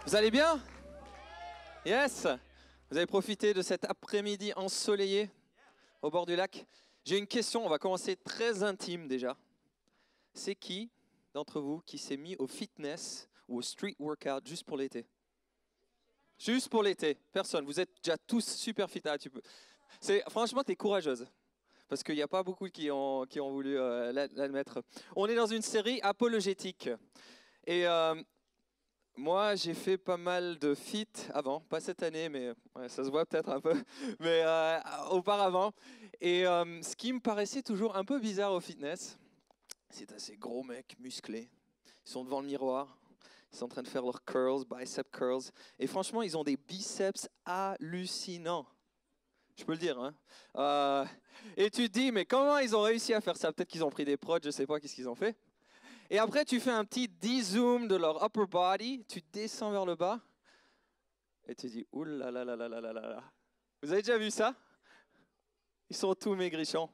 Vous allez bien? Yes! Vous avez profité de cet après-midi ensoleillé au bord du lac? J'ai une question, on va commencer très intime déjà. C'est qui d'entre vous qui s'est mis au fitness ou au street workout juste pour l'été? Juste pour l'été, personne. Vous êtes déjà tous super fit. Ah, tu peux. Franchement, tu es courageuse. Parce qu'il n'y a pas beaucoup qui ont voulu l'admettre. On est dans une série apologétique. Et moi, j'ai fait pas mal de fit avant, pas cette année, mais ouais, ça se voit peut-être un peu, mais auparavant. Et ce qui me paraissait toujours un peu bizarre au fitness, c'est ces gros mecs musclés. Ils sont devant le miroir, ils sont en train de faire leurs curls, bicep curls. Et franchement, ils ont des biceps hallucinants. Je peux le dire, hein. Et tu te dis, mais comment ils ont réussi à faire ça? Peut-être qu'ils ont pris des prods, je sais pas qu'est-ce qu'ils ont fait. Et après, tu fais un petit dézoom de leur upper body, tu descends vers le bas, et tu dis, ouh là là là là là là là. Vous avez déjà vu ça? Ils sont tous maigrichons.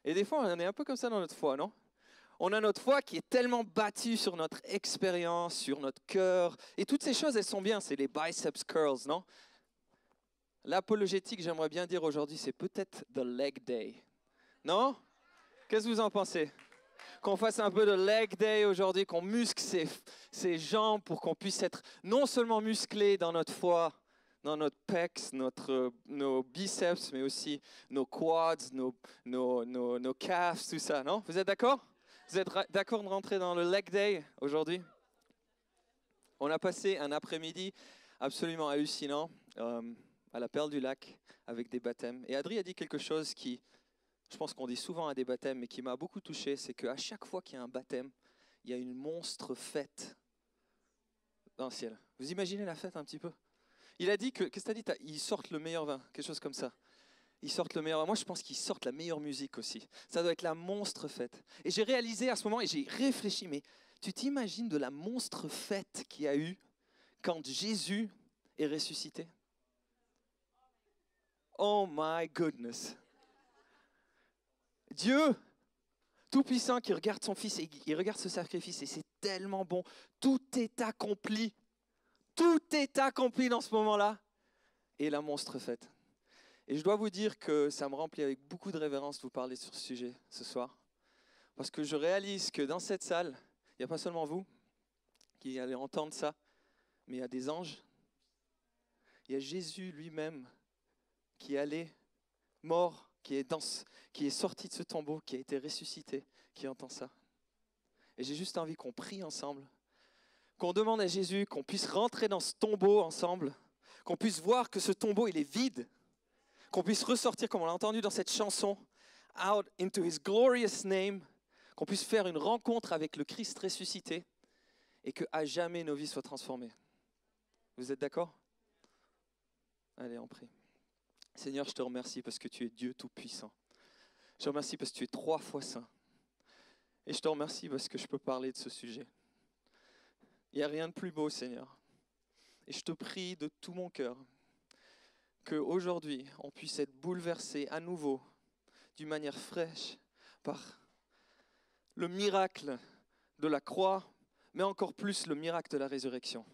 Et des fois, on est un peu comme ça dans notre foi, non? On a notre foi qui est tellement battue sur notre expérience, sur notre cœur. Et toutes ces choses, elles sont bien, c'est les biceps curls, non? L'apologétique, j'aimerais bien dire aujourd'hui, c'est peut-être the leg day. Non? Qu'est-ce que vous en pensez? Qu'on fasse un peu de leg day aujourd'hui, qu'on muscle ses jambes pour qu'on puisse être non seulement musclé dans notre foi, dans notre pecs, nos biceps, mais aussi nos quads, nos calves, tout ça, non? Vous êtes d'accord? Vous êtes d'accord de rentrer dans le leg day aujourd'hui? On a passé un après-midi absolument hallucinant à la Perle du Lac avec des baptêmes. Et Adri a dit quelque chose qui, je pense qu'on dit souvent à des baptêmes, mais qui m'a beaucoup touché, c'est qu'à chaque fois qu'il y a un baptême, il y a une monstre fête dans le ciel. Vous imaginez la fête un petit peu? Il a dit que, qu'est-ce que tu as dit? Ils sortent le meilleur vin, quelque chose comme ça. Ils sortent le meilleur. Moi, je pense qu'ils sortent la meilleure musique aussi. Ça doit être la monstre fête. Et j'ai réalisé à ce moment, et j'ai réfléchi, mais tu t'imagines de la monstre fête qu'il y a eu quand Jésus est ressuscité? Oh my goodness! Dieu Tout-Puissant qui regarde son Fils et il regarde ce sacrifice et c'est tellement bon. Tout est accompli. Tout est accompli dans ce moment-là. Et la monstre fête. Et je dois vous dire que ça me remplit avec beaucoup de révérence de vous parler sur ce sujet ce soir. Parce que je réalise que dans cette salle, il n'y a pas seulement vous qui allez entendre ça, mais il y a des anges. Il y a Jésus lui-même qui allait mort, qui est sorti de ce tombeau, qui a été ressuscité, qui entend ça. Et j'ai juste envie qu'on prie ensemble, qu'on demande à Jésus qu'on puisse rentrer dans ce tombeau ensemble, qu'on puisse voir que ce tombeau, il est vide, qu'on puisse ressortir, comme on l'a entendu dans cette chanson, out into his glorious name, qu'on puisse faire une rencontre avec le Christ ressuscité et qu'à jamais nos vies soient transformées. Vous êtes d'accord? Allez, on prie. Seigneur, je te remercie parce que tu es Dieu Tout-Puissant. Je te remercie parce que tu es 3 fois saint. Et je te remercie parce que je peux parler de ce sujet. Il n'y a rien de plus beau, Seigneur. Et je te prie de tout mon cœur qu'aujourd'hui, on puisse être bouleversé à nouveau, d'une manière fraîche, par le miracle de la croix, mais encore plus le miracle de la résurrection.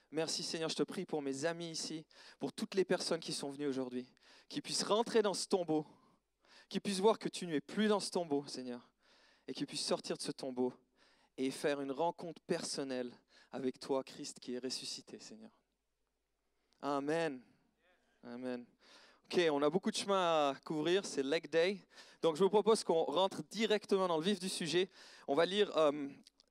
Merci Seigneur, je te prie pour mes amis ici, pour toutes les personnes qui sont venues aujourd'hui, qui puissent rentrer dans ce tombeau, qui puissent voir que tu n'es plus dans ce tombeau, Seigneur, et qui puissent sortir de ce tombeau et faire une rencontre personnelle avec toi, Christ, qui est ressuscité, Seigneur. Amen. Amen. Ok, on a beaucoup de chemin à couvrir, c'est Leg Day. Donc je vous propose qu'on rentre directement dans le vif du sujet. On va lire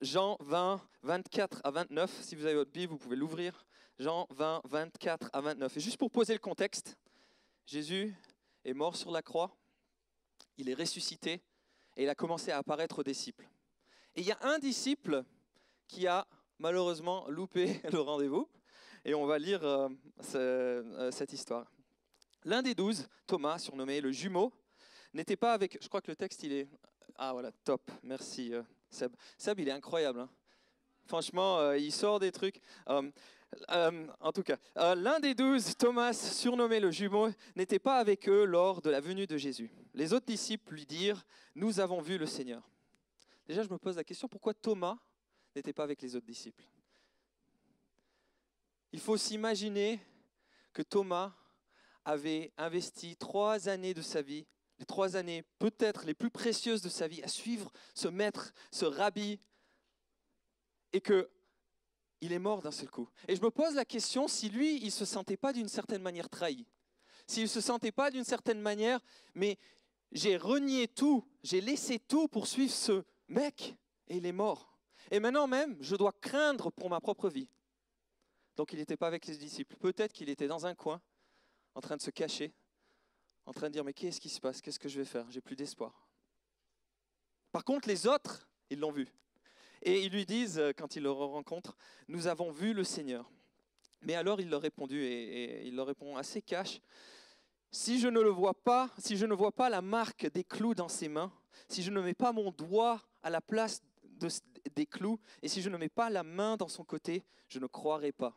Jean 20, 24 à 29. Si vous avez votre Bible, vous pouvez l'ouvrir. Jean 20, 24 à 29. Et juste pour poser le contexte, Jésus est mort sur la croix, il est ressuscité et il a commencé à apparaître aux disciples. Et il y a un disciple qui a malheureusement loupé le rendez-vous. Et on va lire cette histoire. L'un des 12, Thomas, surnommé le jumeau, n'était pas avec... Je crois que le texte, il est... Ah voilà, top. Merci Seb. Seb, il est incroyable. Hein. Franchement, il sort des trucs. En tout cas, l'un des 12, Thomas, surnommé le jumeau, n'était pas avec eux lors de la venue de Jésus. Les autres disciples lui dirent, « Nous avons vu le Seigneur. » Déjà, je me pose la question, pourquoi Thomas n'était pas avec les autres disciples? Il faut s'imaginer que Thomas avait investi 3 années de sa vie, les 3 années peut-être les plus précieuses de sa vie, à suivre ce maître, ce rabbi, et qu'il est mort d'un seul coup. Et je me pose la question si lui, il ne se sentait pas d'une certaine manière trahi, s'il ne se sentait pas d'une certaine manière, mais j'ai renié tout, j'ai laissé tout pour suivre ce mec, et il est mort. Et maintenant même, je dois craindre pour ma propre vie. Donc il n'était pas avec les disciples. Peut-être qu'il était dans un coin, en train de se cacher, en train de dire, mais qu'est-ce qui se passe? Qu'est-ce que je vais faire? J'ai plus d'espoir. Par contre, les autres, ils l'ont vu. Et ils lui disent, quand ils le rencontrent, nous avons vu le Seigneur. Mais alors il leur répondu, et il leur répond assez cash, si je ne le vois pas, si je ne vois pas la marque des clous dans ses mains, si je ne mets pas mon doigt à la place des clous, et si je ne mets pas la main dans son côté, je ne croirai pas.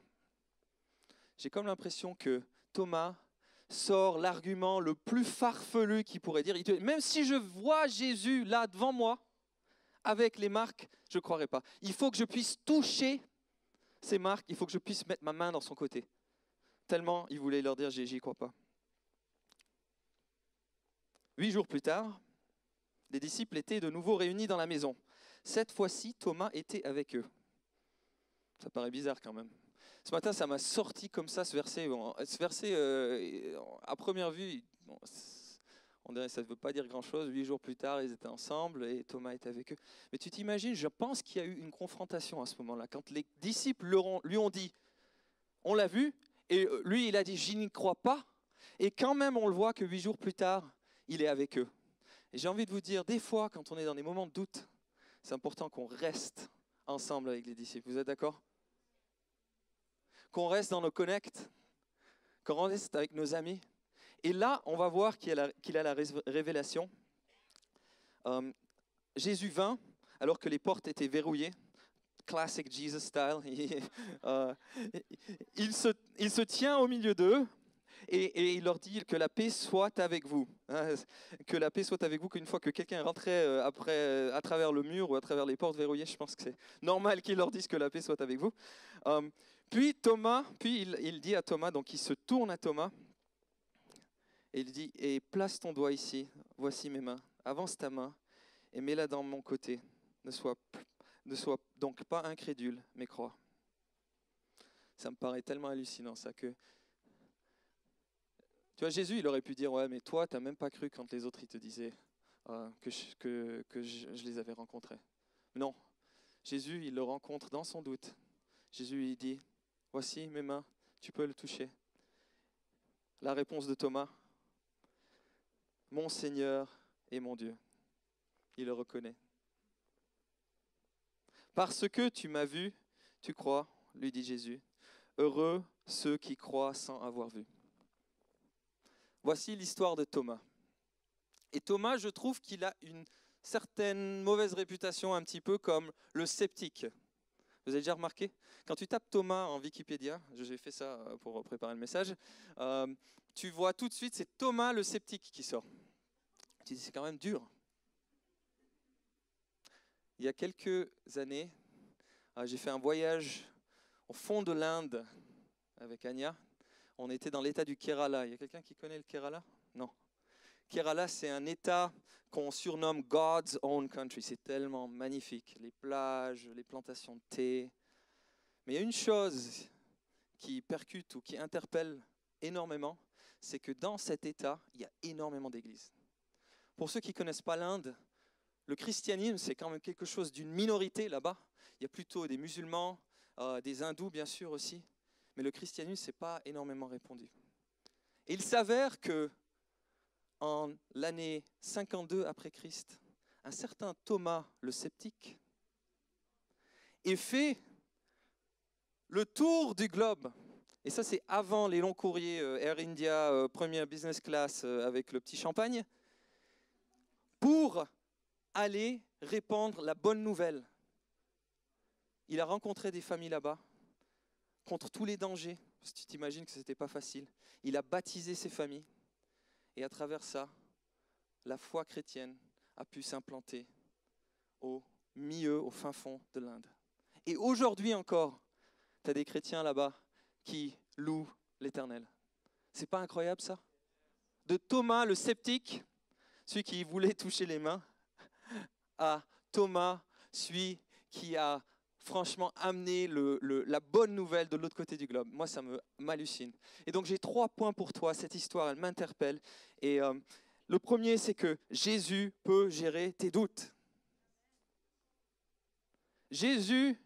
J'ai comme l'impression que Thomas sort l'argument le plus farfelu qu'il pourrait dire. Même si je vois Jésus là devant moi, avec les marques, je ne croirai pas. Il faut que je puisse toucher ces marques, il faut que je puisse mettre ma main dans son côté. Tellement il voulait leur dire, j'y crois pas. 8 jours plus tard, les disciples étaient de nouveau réunis dans la maison. Cette fois-ci, Thomas était avec eux. Ça paraît bizarre quand même. Ce matin, ça m'a sorti comme ça, ce verset. Ce verset, à première vue, on dirait que ça ne veut pas dire grand-chose. 8 jours plus tard, ils étaient ensemble et Thomas était avec eux. Mais tu t'imagines, je pense qu'il y a eu une confrontation à ce moment-là. Quand les disciples lui ont dit, on l'a vu, et lui, il a dit, je n'y crois pas. Et quand même, on le voit que 8 jours plus tard, il est avec eux. Et j'ai envie de vous dire, des fois, quand on est dans des moments de doute, c'est important qu'on reste ensemble avec les disciples. Vous êtes d'accord? Qu'on reste dans nos connects, qu'on reste avec nos amis. Et là, on va voir qu'il a la révélation. Jésus vint, alors que les portes étaient verrouillées. Classic Jesus style. Il se tient au milieu d'eux. Et il leur dit que la paix soit avec vous. Que la paix soit avec vous, qu'une fois que quelqu'un est rentré à travers le mur ou à travers les portes verrouillées, je pense que c'est normal qu'il leur dise que la paix soit avec vous. Puis il dit à Thomas, donc il se tourne à Thomas, et il dit, et place ton doigt ici, voici mes mains, avance ta main et mets-la dans mon côté. Ne sois donc pas incrédule, mais crois. Ça me paraît tellement hallucinant ça que... Tu vois, Jésus, il aurait pu dire, ouais, mais toi, tu n'as même pas cru quand les autres, ils te disaient que je les avais rencontrés. Non, Jésus, il le rencontre dans son doute. Jésus, il dit, voici mes mains, tu peux le toucher. La réponse de Thomas, mon Seigneur et mon Dieu. Il le reconnaît. Parce que tu m'as vu, tu crois, lui dit Jésus. Heureux ceux qui croient sans avoir vu. Voici l'histoire de Thomas. Et Thomas, je trouve qu'il a une certaine mauvaise réputation, un petit peu comme le sceptique. Vous avez déjà remarqué? Quand tu tapes Thomas en Wikipédia, j'ai fait ça pour préparer le message, tu vois tout de suite, c'est Thomas le sceptique qui sort. Tu dis, c'est quand même dur. Il y a quelques années, j'ai fait un voyage au fond de l'Inde avec Anya. On était dans l'état du Kerala. Il y a quelqu'un qui connaît le Kerala? Non. Kerala, c'est un état qu'on surnomme God's own country. C'est tellement magnifique. Les plages, les plantations de thé. Mais il y a une chose qui percute ou qui interpelle énormément, c'est que dans cet état, il y a énormément d'églises. Pour ceux qui ne connaissent pas l'Inde, le christianisme, c'est quand même quelque chose d'une minorité là-bas. Il y a plutôt des musulmans, des hindous bien sûr aussi. Mais le christianisme, ce n'est pas énormément répandu. Et il s'avère que en l'année 52 après Christ, un certain Thomas le sceptique est fait le tour du globe. Et ça, c'est avant les longs courriers Air India, première business class avec le petit champagne, pour aller répandre la bonne nouvelle. Il a rencontré des familles là-bas, contre tous les dangers, parce que tu t'imagines que ce n'était pas facile. Il a baptisé ces familles, et à travers ça, la foi chrétienne a pu s'implanter au milieu, au fin fond de l'Inde. Et aujourd'hui encore, tu as des chrétiens là-bas qui louent l'Éternel. C'est pas incroyable ça? De Thomas le sceptique, celui qui voulait toucher les mains, à Thomas, celui qui a franchement amené la bonne nouvelle de l'autre côté du globe. Moi, ça m'hallucine. Et donc, j'ai 3 points pour toi. Cette histoire, elle m'interpelle. Et le premier, c'est que Jésus peut gérer tes doutes. Jésus,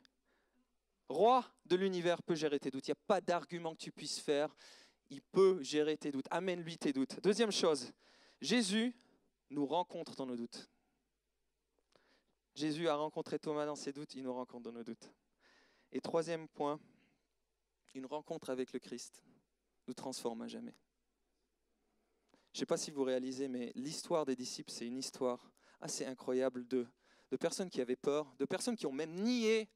roi de l'univers, peut gérer tes doutes. Il n'y a pas d'argument que tu puisses faire. Il peut gérer tes doutes. Amène-lui tes doutes. Deuxième chose, Jésus nous rencontre dans nos doutes. Jésus a rencontré Thomas dans ses doutes, il nous rencontre dans nos doutes. Et troisième point, une rencontre avec le Christ nous transforme à jamais. Je ne sais pas si vous réalisez, mais l'histoire des disciples, c'est une histoire assez incroyable de personnes qui avaient peur, de personnes qui ont même nié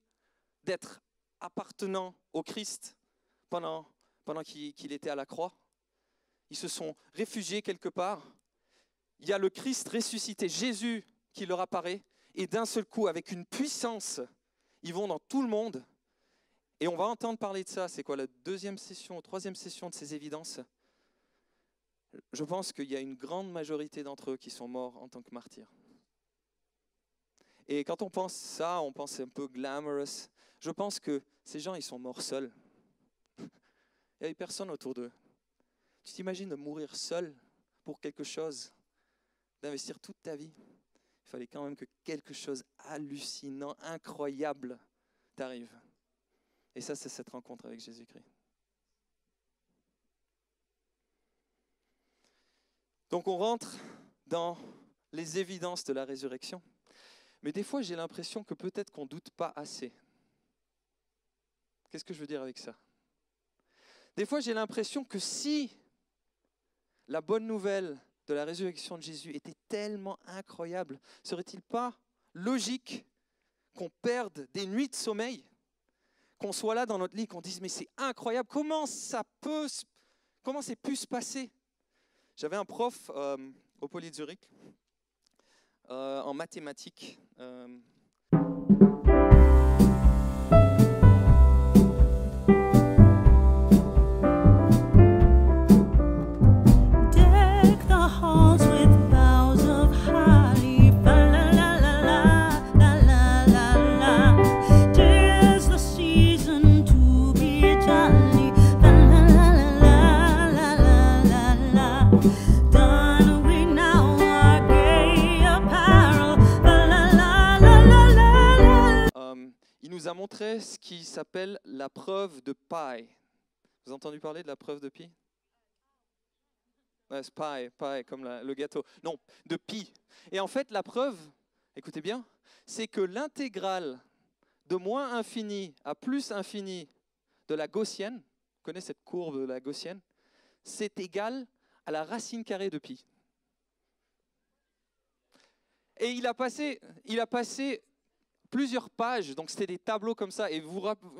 d'être appartenant au Christ pendant qu'il était à la croix. Ils se sont réfugiés quelque part. Il y a le Christ ressuscité, Jésus, qui leur apparaît. Et d'un seul coup, avec une puissance, ils vont dans tout le monde. Et on va entendre parler de ça. C'est quoi la deuxième session, troisième session de ces évidences? Je pense qu'il y a une grande majorité d'entre eux qui sont morts en tant que martyrs. Et quand on pense ça, on pense un peu glamorous. Je pense que ces gens, ils sont morts seuls. Il n'y avait personne autour d'eux. Tu t'imagines de mourir seul pour quelque chose, d'investir toute ta vie? Il fallait quand même que quelque chose hallucinant, incroyable t'arrive. Et ça, c'est cette rencontre avec Jésus-Christ. Donc on rentre dans les évidences de la résurrection. Mais des fois, j'ai l'impression que peut-être qu'on ne doute pas assez. Qu'est-ce que je veux dire avec ça? Des fois, j'ai l'impression que si la bonne nouvelle de la résurrection de Jésus était tellement incroyable, serait-il pas logique qu'on perde des nuits de sommeil, qu'on soit là dans notre lit, qu'on dise mais c'est incroyable, comment c'est pu se passer? J'avais un prof au Poly de Zurich en mathématiques. Il nous a montré ce qui s'appelle la preuve de pi. Vous avez entendu parler de la preuve de pi? Ouais, c'est pi, comme le gâteau. Non, de pi. Et en fait, la preuve, écoutez bien, c'est que l'intégrale de moins infini à plus infini de la gaussienne, vous connaissez cette courbe de la gaussienne, c'est égal à la racine carrée de pi. Et il a passé plusieurs pages, donc c'était des tableaux comme ça, et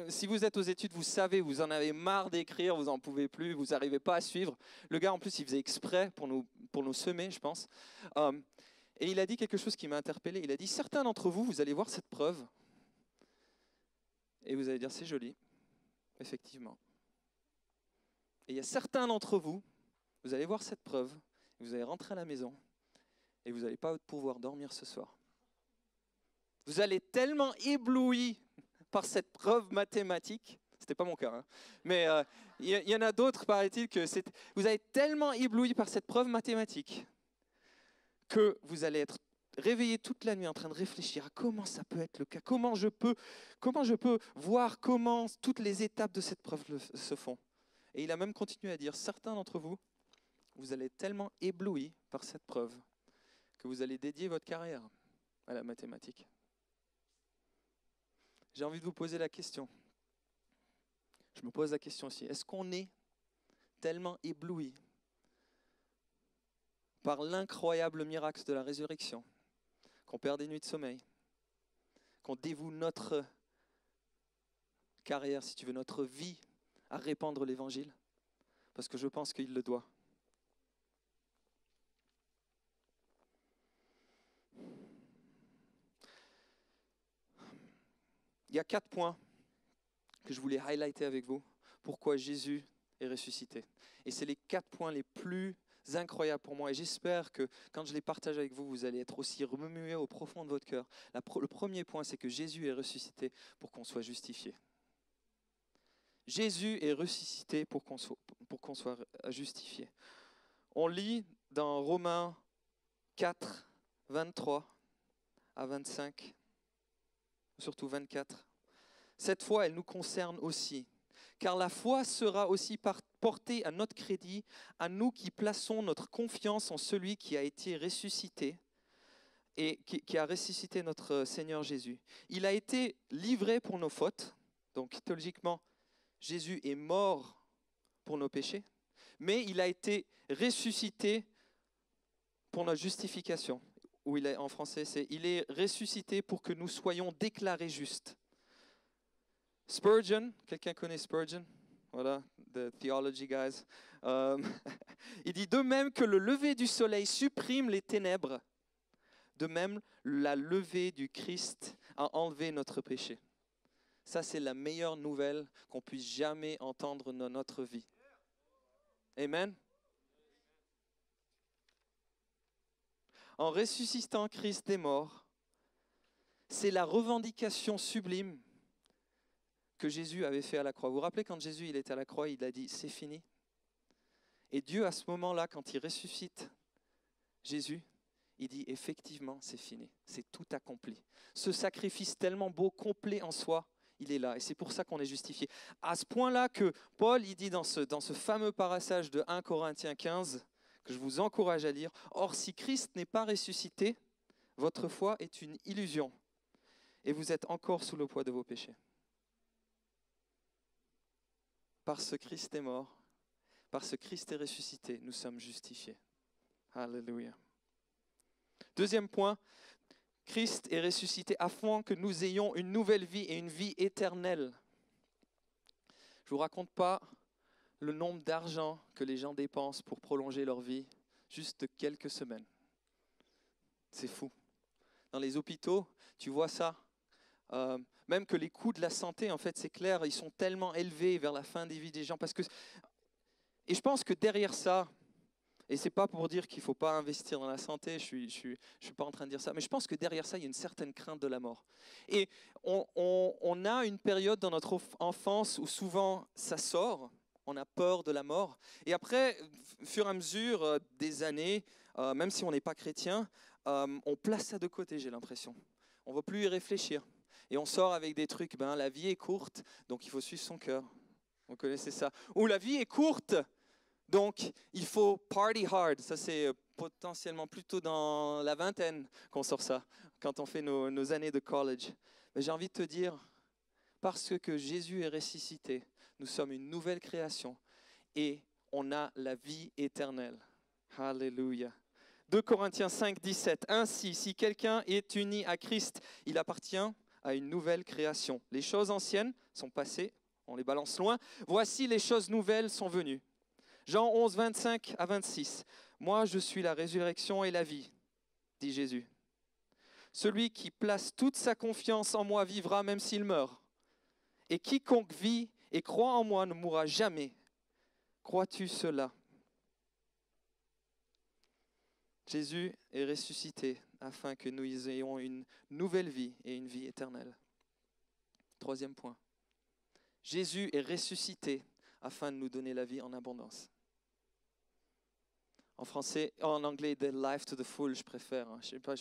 si vous êtes aux études, vous savez, vous en avez marre d'écrire, vous n'en pouvez plus, vous n'arrivez pas à suivre. Le gars, en plus, il faisait exprès pour nous semer, je pense. Et il a dit quelque chose qui m'a interpellé. Il a dit, certains d'entre vous, vous allez voir cette preuve, et vous allez dire, c'est joli, effectivement. Et il y a certains d'entre vous, vous allez voir cette preuve, et vous allez rentrer à la maison, et vous n'allez pas pouvoir dormir ce soir. Vous allez tellement ébloui par cette preuve mathématique, c'était pas mon cas, hein, mais il y en a d'autres, paraît-il, que vous allez tellement ébloui par cette preuve mathématique que vous allez être réveillé toute la nuit en train de réfléchir à comment ça peut être le cas, comment je peux voir comment toutes les étapes de cette preuve se font. Et il a même continué à dire, certains d'entre vous, vous allez être tellement ébloui par cette preuve que vous allez dédier votre carrière à la mathématique. J'ai envie de vous poser la question. Je me pose la question aussi. Est-ce qu'on est tellement ébloui par l'incroyable miracle de la résurrection qu'on perd des nuits de sommeil, qu'on dévoue notre carrière, si tu veux, notre vie à répandre l'évangile? Parce que je pense qu'il le doit. Il y a 4 points que je voulais highlighter avec vous pourquoi Jésus est ressuscité. Et c'est les 4 points les plus incroyables pour moi. Et j'espère que quand je les partage avec vous, vous allez être aussi remués au profond de votre cœur. Le premier point, c'est que Jésus est ressuscité pour qu'on soit justifié. Jésus est ressuscité pour qu'on soit justifié. On lit dans Romains 4, 23 à 25, surtout 24. Cette foi, elle nous concerne aussi, car la foi sera aussi portée à notre crédit, à nous qui plaçons notre confiance en celui qui a été ressuscité et qui a ressuscité notre Seigneur Jésus. Il a été livré pour nos fautes, donc théologiquement, Jésus est mort pour nos péchés, mais il a été ressuscité pour notre justification. Ou en français, c'est « il est ressuscité pour que nous soyons déclarés justes ». Spurgeon, quelqu'un connaît Spurgeon? Voilà, the theology guys. Il dit « De même que le lever du soleil supprime les ténèbres, de même la levée du Christ a enlevé notre péché. » Ça, c'est la meilleure nouvelle qu'on puisse jamais entendre dans notre vie. Amen. En ressuscitant Christ des morts, c'est la revendication sublime que Jésus avait fait à la croix. Vous vous rappelez quand Jésus il était à la croix, il a dit « c'est fini ». Et Dieu, à ce moment-là, quand il ressuscite Jésus, il dit « effectivement, c'est fini, c'est tout accompli ». Ce sacrifice tellement beau, complet en soi, il est là. Et c'est pour ça qu'on est justifié. À ce point-là que Paul, il dit dans ce fameux passage de 1 Corinthiens 15, que je vous encourage à lire, « Or, si Christ n'est pas ressuscité, votre foi est une illusion, et vous êtes encore sous le poids de vos péchés. » Parce que Christ est mort, parce que Christ est ressuscité, nous sommes justifiés. Alléluia. Deuxième point, Christ est ressuscité afin que nous ayons une nouvelle vie et une vie éternelle. Je ne vous raconte pas le nombre d'argent que les gens dépensent pour prolonger leur vie, juste de quelques semaines. C'est fou. Dans les hôpitaux, tu vois ça. Même que les coûts de la santé, en fait, c'est clair, ils sont tellement élevés vers la fin des vies des gens. Et je pense que derrière ça, et ce n'est pas pour dire qu'il ne faut pas investir dans la santé, je ne suis pas en train de dire ça, mais je pense que derrière ça, il y a une certaine crainte de la mort. Et on a une période dans notre enfance où souvent ça sort, on a peur de la mort. Et après, au fur et à mesure des années, même si on n'est pas chrétien, on place ça de côté, j'ai l'impression. On ne va plus y réfléchir. Et on sort avec des trucs, la vie est courte, donc il faut suivre son cœur. Vous connaissez ça? Ou la vie est courte, donc il faut party hard. Ça, c'est potentiellement plutôt dans la vingtaine qu'on sort ça, quand on fait nos années de college. Mais j'ai envie de te dire, parce que Jésus est ressuscité, nous sommes une nouvelle création et on a la vie éternelle. Alléluia. 2 Corinthiens 5, 17. Ainsi, si quelqu'un est uni à Christ, il appartient à une nouvelle création. Les choses anciennes sont passées, on les balance loin. Voici les choses nouvelles sont venues. Jean 11, 25 à 26. Moi, je suis la résurrection et la vie, dit Jésus. Celui qui place toute sa confiance en moi vivra même s'il meurt. Et quiconque vit et croit en moi ne mourra jamais. Crois-tu cela? Jésus est ressuscité afin que nous ayons une nouvelle vie et une vie éternelle. Troisième point. Jésus est ressuscité afin de nous donner la vie en abondance. En français, en anglais, the life to the full, je préfère. Je sais pas,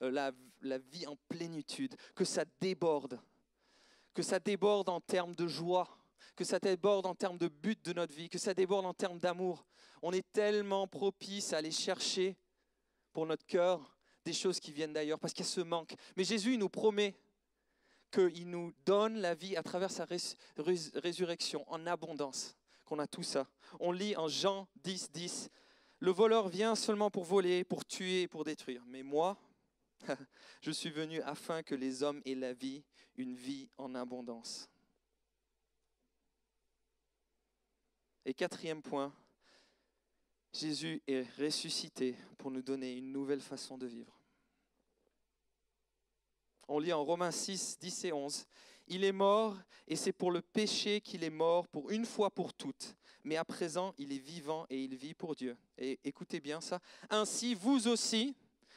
la vie en plénitude, que ça déborde en termes de joie, que ça déborde en termes de but de notre vie, que ça déborde en termes d'amour. On est tellement propice à aller chercher pour notre cœur des choses qui viennent d'ailleurs, parce qu'il y a ce manque. Mais Jésus, il nous promet qu'il nous donne la vie à travers sa résurrection en abondance, qu'on a tout ça. On lit en Jean 10, 10, « Le voleur vient seulement pour voler, pour tuer et pour détruire. Mais moi, je suis venu afin que les hommes aient la vie, une vie en abondance. » Et quatrième point, Jésus est ressuscité pour nous donner une nouvelle façon de vivre. On lit en Romains 6, 10 et 11. Il est mort et c'est pour le péché qu'il est mort pour une fois pour toutes. Mais à présent, il est vivant et il vit pour Dieu. Et écoutez bien ça. Ainsi, vous aussi,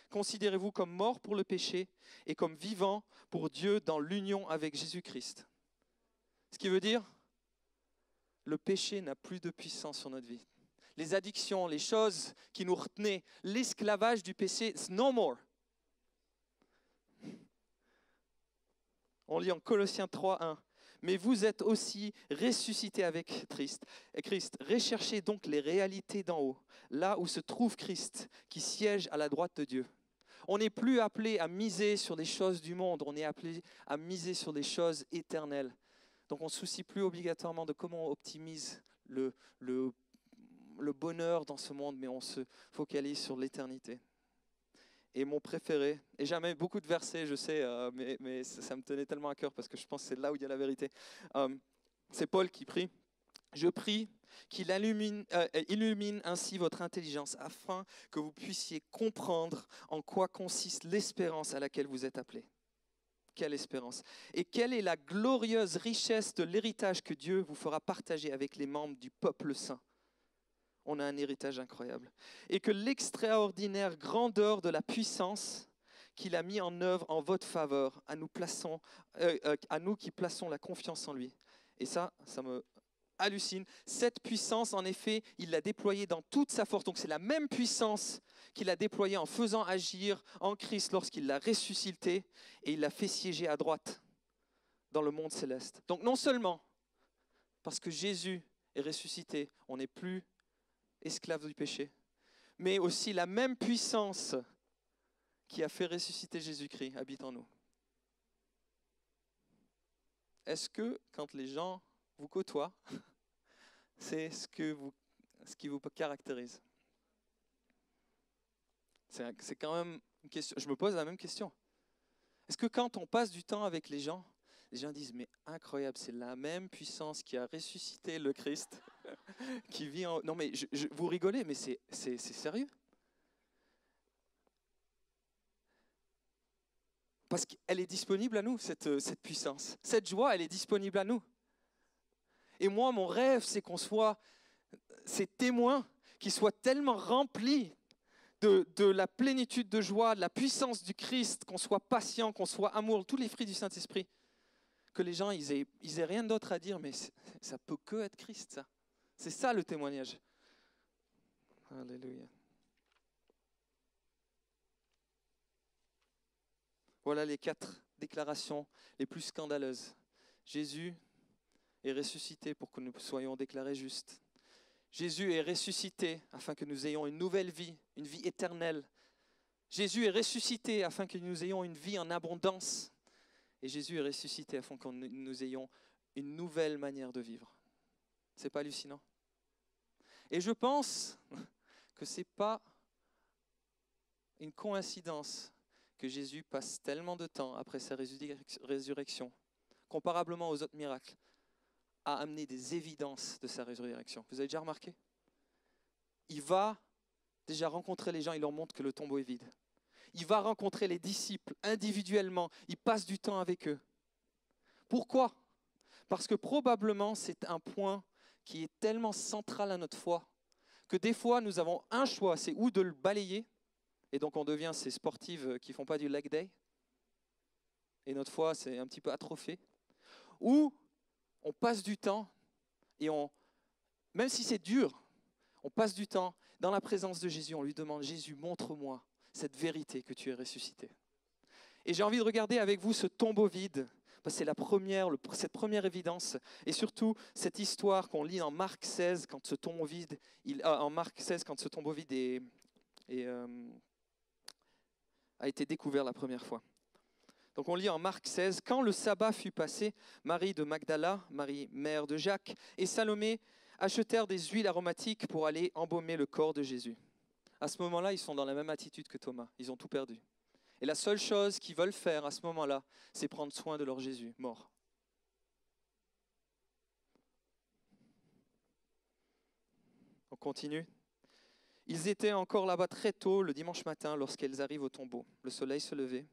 considérez-vous comme mort pour le péché et comme vivant pour Dieu dans l'union avec Jésus-Christ. Ce qui veut dire, le péché n'a plus de puissance sur notre vie. Les addictions, les choses qui nous retenaient, l'esclavage du péché, it's no more. On lit en Colossiens 3:1. Mais vous êtes aussi ressuscités avec Christ. Recherchez donc les réalités d'en haut, là où se trouve Christ, qui siège à la droite de Dieu. On n'est plus appelé à miser sur les choses du monde, on est appelé à miser sur les choses éternelles. Donc on ne se soucie plus obligatoirement de comment on optimise le bonheur dans ce monde, mais on se focalise sur l'éternité. Et mon préféré, et jamais beaucoup de versets, je sais, mais ça me tenait tellement à cœur parce que je pense que c'est là où il y a la vérité. C'est Paul qui prie. Je prie qu'il illumine ainsi votre intelligence afin que vous puissiez comprendre en quoi consiste l'espérance à laquelle vous êtes appelés. Quelle espérance! Et quelle est la glorieuse richesse de l'héritage que Dieu vous fera partager avec les membres du peuple saint. On a un héritage incroyable. Et que l'extraordinaire grandeur de la puissance qu'il a mis en œuvre en votre faveur, à nous qui plaçons la confiance en lui. Et ça me hallucine. Cette puissance, en effet, il l'a déployée dans toute sa force. Donc c'est la même puissance qu'il a déployée en faisant agir en Christ lorsqu'il l'a ressuscité et il l'a fait siéger à droite dans le monde céleste. Donc non seulement parce que Jésus est ressuscité, on n'est plus esclave du péché, mais aussi la même puissance qui a fait ressusciter Jésus-Christ habite en nous. Est-ce que quand les gens vous côtoient, c'est ce qui vous caractérise? C'est quand même une question. Je me pose la même question. Est-ce que quand on passe du temps avec les gens disent, mais incroyable, c'est la même puissance qui a ressuscité le Christ, qui vit en... Non mais vous rigolez, mais c'est sérieux. Parce qu'elle est disponible à nous, cette puissance. Cette joie, elle est disponible à nous. Et moi, mon rêve, c'est qu'on soit ces témoins qui soient tellement remplis de la plénitude de joie, de la puissance du Christ, qu'on soit patient, qu'on soit amour, tous les fruits du Saint-Esprit, que les gens, ils aient rien d'autre à dire, mais ça peut que être Christ, ça. C'est ça le témoignage. Alléluia. Voilà les 4 déclarations les plus scandaleuses. Jésus est ressuscité pour que nous soyons déclarés justes. Jésus est ressuscité afin que nous ayons une nouvelle vie, une vie éternelle. Jésus est ressuscité afin que nous ayons une vie en abondance. Et Jésus est ressuscité afin que nous ayons une nouvelle manière de vivre. C'est pas hallucinant? Et je pense que ce n'est pas une coïncidence que Jésus passe tellement de temps après sa résurrection, comparablement aux autres miracles, à amener des évidences de sa résurrection. Vous avez déjà remarqué? Il va déjà rencontrer les gens, il leur montre que le tombeau est vide. Il va rencontrer les disciples individuellement, il passe du temps avec eux. Pourquoi? Parce que probablement c'est un point qui est tellement central à notre foi que des fois nous avons un choix, c'est ou de le balayer, et donc on devient ces sportives qui ne font pas du leg day, et notre foi c'est un petit peu atrophée, ou on passe du temps, et même si c'est dur, on passe du temps dans la présence de Jésus, on lui demande, Jésus, montre-moi cette vérité que tu es ressuscité. Et j'ai envie de regarder avec vous ce tombeau vide, parce que c'est cette première évidence, et surtout cette histoire qu'on lit en Marc 16, quand ce tombeau vide, a été découvert la première fois. Donc on lit en Marc 16, « Quand le sabbat fut passé, Marie de Magdala, Marie mère de Jacques, et Salomé achetèrent des huiles aromatiques pour aller embaumer le corps de Jésus. » À ce moment-là, ils sont dans la même attitude que Thomas, ils ont tout perdu. Et la seule chose qu'ils veulent faire à ce moment-là, c'est prendre soin de leur Jésus, mort. On continue. Ils étaient encore là-bas très tôt le dimanche matin lorsqu'elles arrivent au tombeau. Le soleil se levait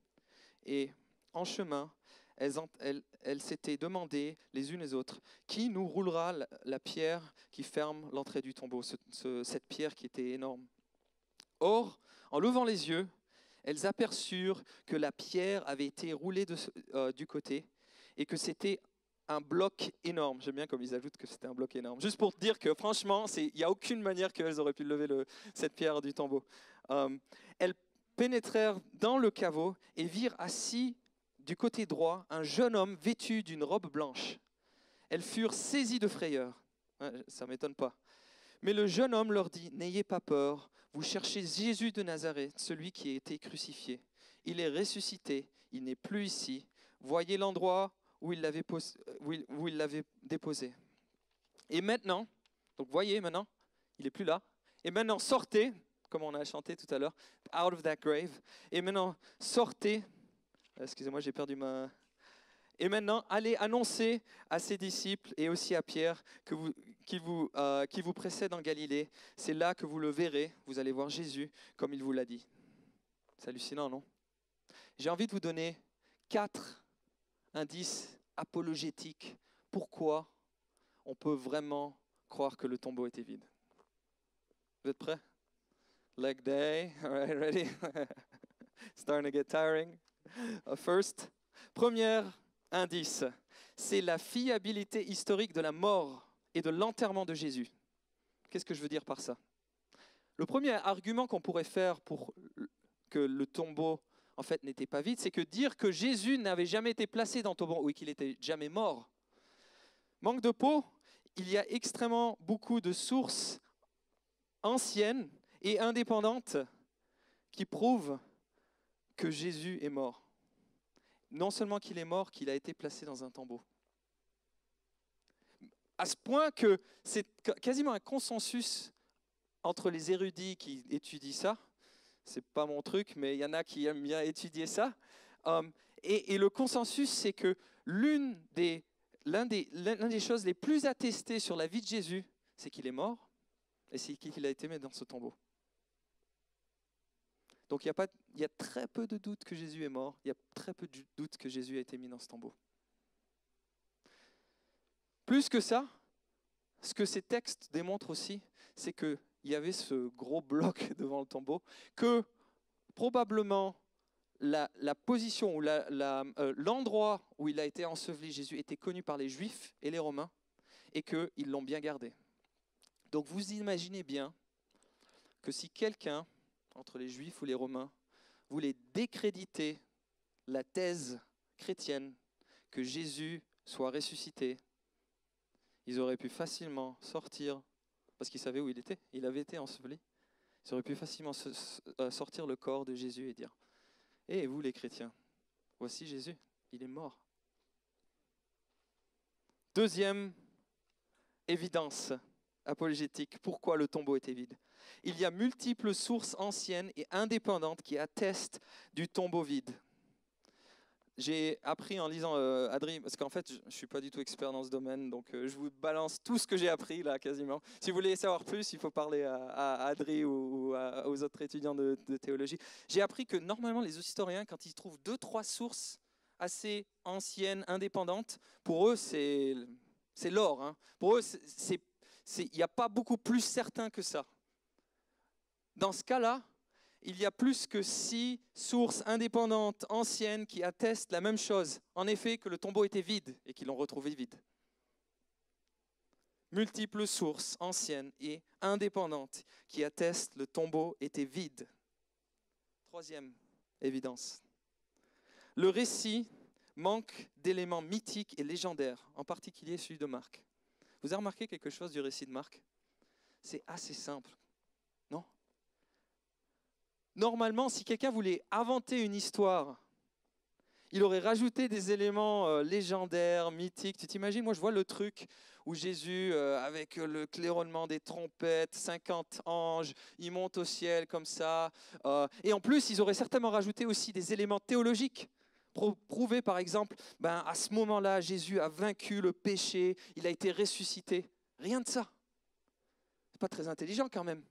et en chemin, elles s'étaient demandé les unes les autres, qui nous roulera la pierre qui ferme l'entrée du tombeau, cette pierre qui était énorme. Or, en levant les yeux, elles aperçurent que la pierre avait été roulée du côté et que c'était un bloc énorme. J'aime bien comme ils ajoutent que c'était un bloc énorme. Juste pour te dire que franchement, il n'y a aucune manière qu'elles auraient pu lever cette pierre du tombeau. Elles pénétrèrent dans le caveau et virent assis du côté droit un jeune homme vêtu d'une robe blanche. Elles furent saisies de frayeur. Ça ne m'étonne pas. Mais le jeune homme leur dit, « N'ayez pas peur, vous cherchez Jésus de Nazareth, celui qui a été crucifié. Il est ressuscité, il n'est plus ici. Voyez l'endroit où il l'avait déposé. Et maintenant, donc voyez maintenant, il n'est plus là. Et maintenant sortez, comme on a chanté tout à l'heure, out of that grave. Et maintenant sortez, excusez-moi j'ai perdu ma... Et maintenant, allez annoncer à ses disciples et aussi à Pierre qui vous précède en Galilée. C'est là que vous le verrez. Vous allez voir Jésus comme il vous l'a dit. C'est hallucinant, non? J'ai envie de vous donner 4 indices apologétiques. Pourquoi on peut vraiment croire que le tombeau était vide? Vous êtes prêts? Leg day. All right, ready? Starting to get tiring. First, premier indice, c'est la fiabilité historique de la mort et de l'enterrement de Jésus. Qu'est-ce que je veux dire par ça? Le premier argument qu'on pourrait faire pour que le tombeau en fait n'était pas vide, c'est que dire que Jésus n'avait jamais été placé dans le tombeau ou qu'il n'était jamais mort. Manque de peau, il y a extrêmement beaucoup de sources anciennes et indépendantes qui prouvent que Jésus est mort. Non seulement qu'il est mort, qu'il a été placé dans un tombeau. À ce point que c'est quasiment un consensus entre les érudits qui étudient ça. C'est pas mon truc, mais il y en a qui aiment bien étudier ça. Et le consensus, c'est que l'une des choses les plus attestées sur la vie de Jésus, c'est qu'il est mort et c'est qu'il a été mis dans ce tombeau. Donc il y a très peu de doutes que Jésus est mort, il y a très peu de doutes que Jésus a été mis dans ce tombeau. Plus que ça, ce que ces textes démontrent aussi, c'est qu'il y avait ce gros bloc devant le tombeau, que probablement la position ou l'endroit où il a été enseveli, Jésus, était connu par les Juifs et les Romains, et qu'ils l'ont bien gardé. Donc vous imaginez bien que si quelqu'un, entre les Juifs ou les Romains, voulait décréditer la thèse chrétienne que Jésus soit ressuscité, ils auraient pu facilement sortir, parce qu'ils savaient où il était, il avait été enseveli, ils auraient pu facilement sortir le corps de Jésus et dire « Et vous les chrétiens, voici Jésus, il est mort. » Deuxième évidence apologétique, pourquoi le tombeau était vide. Il y a multiples sources anciennes et indépendantes qui attestent du tombeau vide. J'ai appris en lisant Adri, parce qu'en fait, je ne suis pas du tout expert dans ce domaine, donc je vous balance tout ce que j'ai appris là, quasiment. Si vous voulez savoir plus, il faut parler à Adri ou aux autres étudiants de théologie. J'ai appris que normalement, les historiens, quand ils trouvent 2-3 sources assez anciennes, indépendantes, pour eux, c'est l'or. Hein. Pour eux, il n'y a pas beaucoup plus certain que ça. Dans ce cas-là, il y a plus que 6 sources indépendantes, anciennes, qui attestent la même chose. En effet, que le tombeau était vide et qu'ils l'ont retrouvé vide. Multiples sources anciennes et indépendantes qui attestent que le tombeau était vide. Troisième évidence. Le récit manque d'éléments mythiques et légendaires, en particulier celui de Marc. Vous avez remarqué quelque chose du récit de Marc? C'est assez simple, non? Normalement, si quelqu'un voulait inventer une histoire, il aurait rajouté des éléments légendaires, mythiques. Tu t'imagines, moi je vois le truc où Jésus, avec le claironnement des trompettes, 50 anges, il monte au ciel comme ça. Et en plus, ils auraient certainement rajouté aussi des éléments théologiques. Prouver par exemple, à ce moment-là, Jésus a vaincu le péché, il a été ressuscité. Rien de ça. C'est pas très intelligent quand même.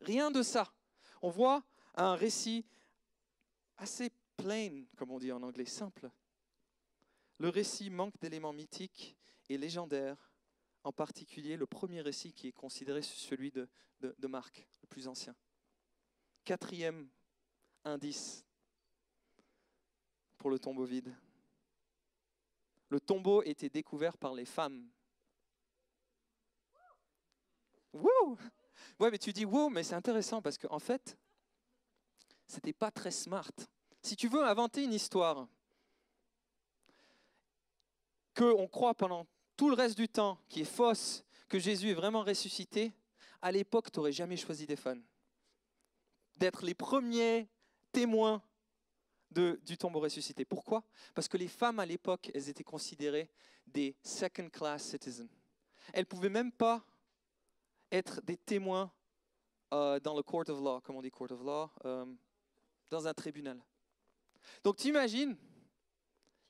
Rien de ça. On voit un récit assez plain, comme on dit en anglais, simple. Le récit manque d'éléments mythiques et légendaires, en particulier le premier récit qui est considéré celui de Marc, le plus ancien. Quatrième indice pour le tombeau vide. Le tombeau était découvert par les femmes. Wouh! Ouais, mais tu dis wow, mais c'est intéressant parce qu'en fait, c'était pas très smart. Si tu veux inventer une histoire qu'on croit pendant tout le reste du temps qui est fausse, que Jésus est vraiment ressuscité, à l'époque, tu n'aurais jamais choisi des femmes. D'être les premiers témoins du tombeau ressuscité. Pourquoi? Parce que les femmes à l'époque, elles étaient considérées des second-class citizens. Elles ne pouvaient même pas être des témoins dans le court of law, comme on dit court of law, dans un tribunal. Donc tu imagines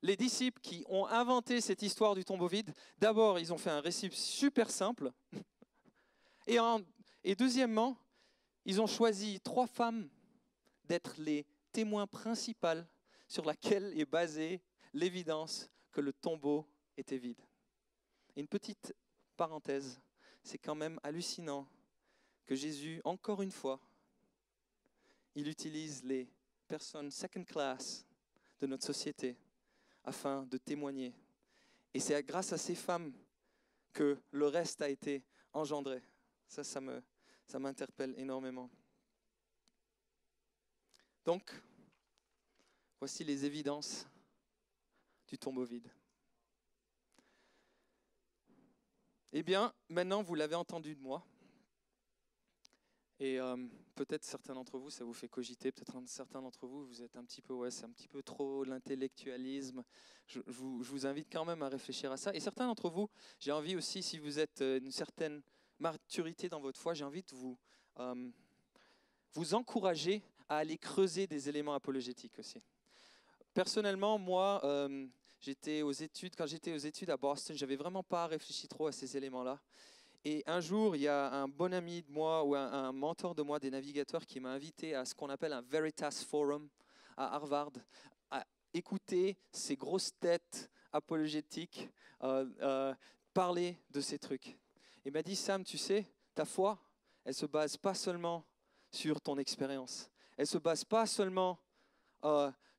les disciples qui ont inventé cette histoire du tombeau vide. D'abord, ils ont fait un récit super simple. Et deuxièmement, ils ont choisi 3 femmes d'être les témoins principaux sur laquelle est basée l'évidence que le tombeau était vide. Et une petite parenthèse, c'est quand même hallucinant que Jésus, encore une fois, il utilise les personnes second class de notre société afin de témoigner. Et c'est grâce à ces femmes que le reste a été engendré. Ça m'interpelle énormément. Donc, voici les évidences du tombeau vide. Eh bien, maintenant, vous l'avez entendu de moi. Et peut-être certains d'entre vous, ça vous fait cogiter. Peut-être certains d'entre vous, vous êtes un petit peu, c'est un petit peu trop l'intellectualisme. Je vous invite quand même à réfléchir à ça. Et certains d'entre vous, j'ai envie aussi, si vous êtes une certaine maturité dans votre foi, j'ai envie de vous encourager à aller creuser des éléments apologétiques aussi. Personnellement, moi, quand j'étais aux études à Boston, j'avais vraiment pas réfléchi trop à ces éléments-là. Et un jour, il y a un bon ami de moi ou un mentor de moi des navigateurs qui m'a invité à ce qu'on appelle un Veritas Forum à Harvard, à écouter ces grosses têtes apologétiques parler de ces trucs. Il m'a dit, Sam, tu sais, ta foi, elle se base pas seulement sur ton expérience. Elle se base pas seulement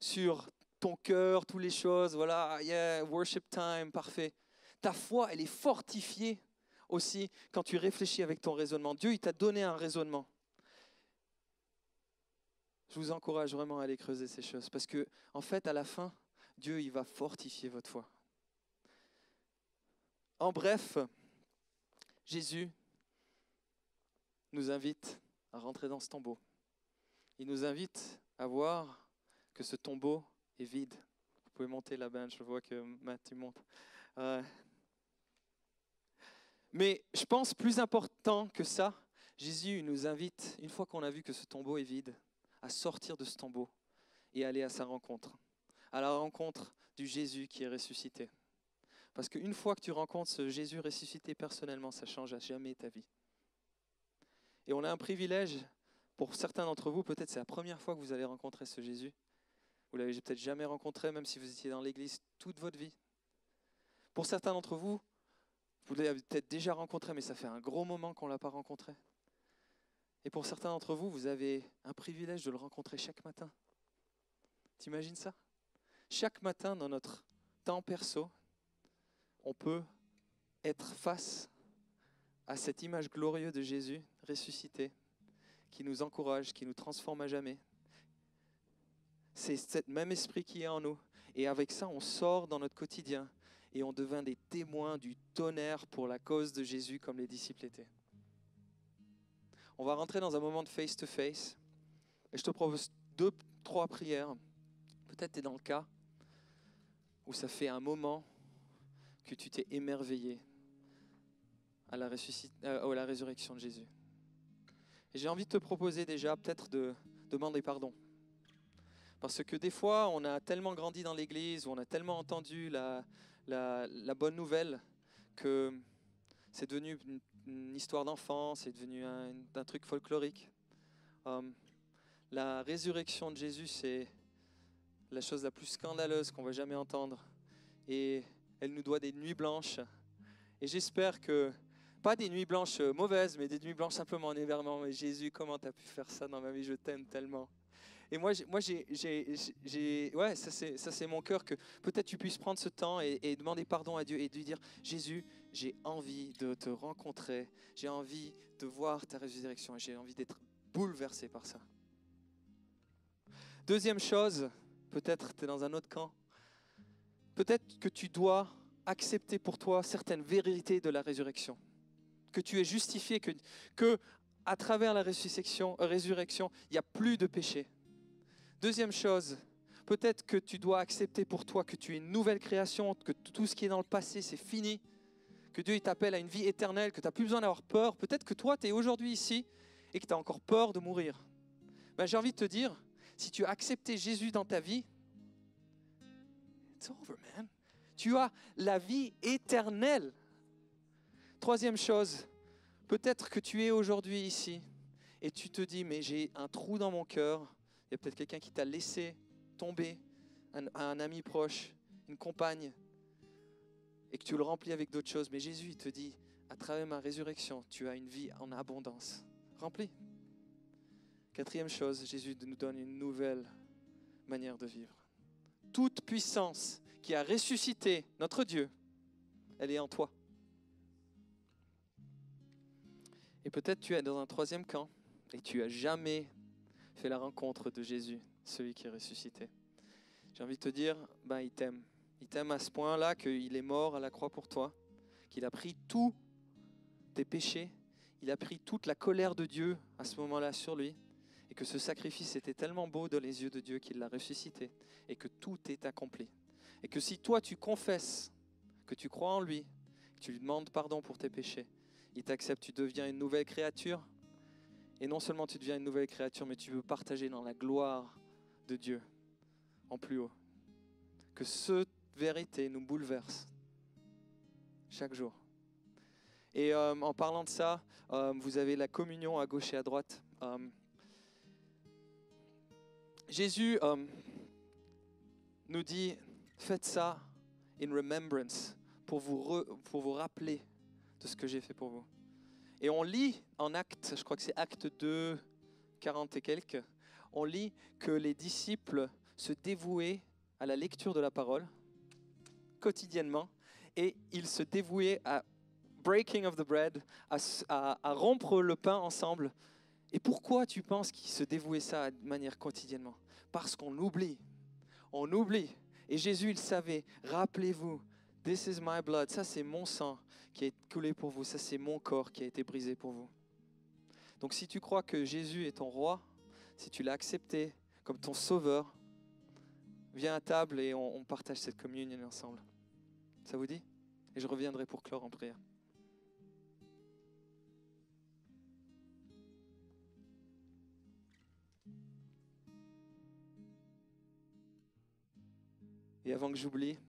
sur ton cœur, toutes les choses, voilà, yeah, worship time, parfait. Ta foi, elle est fortifiée aussi quand tu réfléchis avec ton raisonnement. Dieu, il t'a donné un raisonnement. Je vous encourage vraiment à aller creuser ces choses parce que, en fait, à la fin, Dieu, il va fortifier votre foi. En bref, Jésus nous invite à rentrer dans ce tombeau. Il nous invite à voir que ce tombeau est vide. Vous pouvez monter la bench, je vois que Matt, tu montes. Mais je pense plus important que ça, Jésus nous invite, une fois qu'on a vu que ce tombeau est vide, à sortir de ce tombeau et aller à sa rencontre, à la rencontre du Jésus qui est ressuscité. Parce qu'une fois que tu rencontres ce Jésus ressuscité personnellement, ça change à jamais ta vie. Et on a un privilège, pour certains d'entre vous, peut-être c'est la première fois que vous allez rencontrer ce Jésus. Vous l'avez peut-être jamais rencontré, même si vous étiez dans l'église toute votre vie. Pour certains d'entre vous, vous l'avez peut-être déjà rencontré, mais ça fait un gros moment qu'on ne l'a pas rencontré. Et pour certains d'entre vous, vous avez un privilège de le rencontrer chaque matin. T'imagines ça? Chaque matin dans notre temps perso, on peut être face à cette image glorieuse de Jésus ressuscité, qui nous encourage, qui nous transforme à jamais. C'est ce même esprit qui est en nous. Et avec ça, on sort dans notre quotidien et on devient des témoins du tonnerre pour la cause de Jésus comme les disciples étaient. On va rentrer dans un moment de face-to-face. Et je te propose 2-3 prières. Peut-être tu es dans le cas où ça fait un moment que tu t'es émerveillé à la résurrection de Jésus. Et j'ai envie de te proposer déjà peut-être de demander pardon. Parce que des fois, on a tellement grandi dans l'église, on a tellement entendu la bonne nouvelle que c'est devenu une histoire d'enfant, c'est devenu un truc folklorique. La résurrection de Jésus, c'est la chose la plus scandaleuse qu'on va jamais entendre. et elle nous doit des nuits blanches. Et j'espère que, pas des nuits blanches mauvaises, mais des nuits blanches simplement en évernement. Mais Jésus, comment tu as pu faire ça dans ma vie? Je t'aime tellement. Et ouais, ça c'est mon cœur, que peut-être tu puisses prendre ce temps et demander pardon à Dieu et lui dire, Jésus, j'ai envie de te rencontrer, j'ai envie de voir ta résurrection et j'ai envie d'être bouleversé par ça. Deuxième chose, peut-être tu es dans un autre camp, peut-être que tu dois accepter pour toi certaines vérités de la résurrection, que tu es justifié, que à travers la résurrection, il n'y a plus de péché. Deuxième chose, peut-être que tu dois accepter pour toi que tu es une nouvelle création, que tout ce qui est dans le passé, c'est fini, que Dieu il t'appelle à une vie éternelle, que tu n'as plus besoin d'avoir peur. Peut-être que toi, tu es aujourd'hui ici et que tu as encore peur de mourir. Ben, j'ai envie de te dire, si tu as accepté Jésus dans ta vie, it's over, man. Tu as la vie éternelle. Troisième chose, peut-être que tu es aujourd'hui ici et tu te dis, mais j'ai un trou dans mon cœur. Il y a peut-être quelqu'un qui t'a laissé tomber, un ami proche, une compagne, et que tu le remplis avec d'autres choses. Mais Jésus, il te dit, à travers ma résurrection, tu as une vie en abondance. Remplis. Quatrième chose, Jésus nous donne une nouvelle manière de vivre. Toute puissance qui a ressuscité notre Dieu, elle est en toi. Et peut-être tu es dans un troisième camp et tu n'as jamais fait la rencontre de Jésus, celui qui est ressuscité. J'ai envie de te dire, ben, il t'aime. Il t'aime à ce point-là qu'il est mort à la croix pour toi, qu'il a pris tous tes péchés, il a pris toute la colère de Dieu à ce moment-là sur lui, et que ce sacrifice était tellement beau dans les yeux de Dieu qu'il l'a ressuscité, et que tout est accompli. Et que si toi tu confesses que tu crois en lui, que tu lui demandes pardon pour tes péchés, il t'accepte, tu deviens une nouvelle créature. Et non seulement tu deviens une nouvelle créature, mais tu veux partager dans la gloire de Dieu en plus haut. Que cette vérité nous bouleverse chaque jour. Et en parlant de ça, vous avez la communion à gauche et à droite. Jésus nous dit, faites ça in remembrance, pour vous rappeler de ce que j'ai fait pour vous. Et on lit en Actes, je crois que c'est Actes 2, 40 et quelques, on lit que les disciples se dévouaient à la lecture de la parole quotidiennement, et ils se dévouaient à breaking of the bread, à rompre le pain ensemble. Et pourquoi tu penses qu'ils se dévouaient ça de manière quotidiennement? Parce qu'on oublie. On oublie. Et Jésus, il savait, rappelez-vous, this is my blood, ça c'est mon sang qui a été coulé pour vous, ça c'est mon corps qui a été brisé pour vous. Donc si tu crois que Jésus est ton roi, si tu l'as accepté comme ton sauveur, viens à table et on partage cette communion ensemble. Ça vous dit? Et je reviendrai pour clore en prière. Et avant que j'oublie,